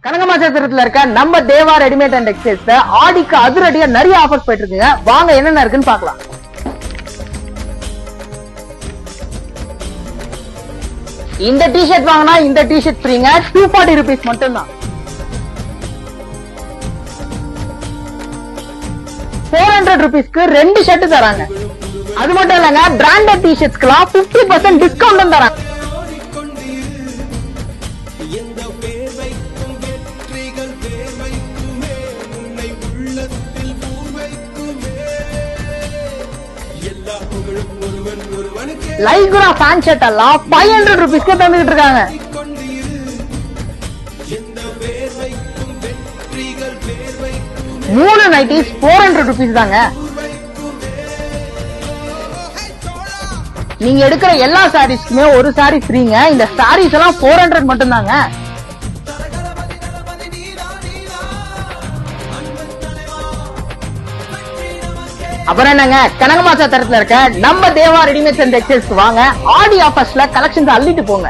கனகமாச்சத்திரத்துல இருக்க நம்ம தேவா readymade and டெக்ஸ்டைல்ஸ்ல ஆடிக்கு அதிரடியா நிறைய ஆஃபர்ஸ் போயிட்டு இருக்குங்க. வாங்க என்னென்ன இருக்குன்னு பாக்கலாம். இந்த டிஷர்ட் வாங்கினா இந்த டிஷர்ட் ஃப்ரீங்க. 240 rupees மட்டும் தான். 400 rupeesக்கு 2 ஷர்ட் தராங்க. அது மட்டும் இல்லங்க, பிராண்டட் டிஷர்ட்ஸ்க்குலாம் 50% டிஸ்கவுண்ட் தராங்க. லைக்ரா ஃபேன் ஷர்ட் எல்லாம் 500 rupeesக்கு தந்துட்டு இருக்காங்க. 3 நைட்டிஸ் 400 rupees தாங்க. நீங்க எடுக்கிற எல்லா சாரீஸ்க்குமே ஒரு சாரி ஃப்ரீங்க. இந்த சாரீஸ் எல்லாம் 400 மட்டும் தாங்க. அப்புறம் என்னங்க, கனகமாச்சத்திரத்துல இருக்க நம்ம தேவா ரெடிமேட்ஸ் அண்ட் டெக்ஸ்டைல்ஸ் வாங்க. ஆடி ஆஃபர்ஸ்ல கலெக்ஷன்ஸ் அள்ளிட்டு போங்க.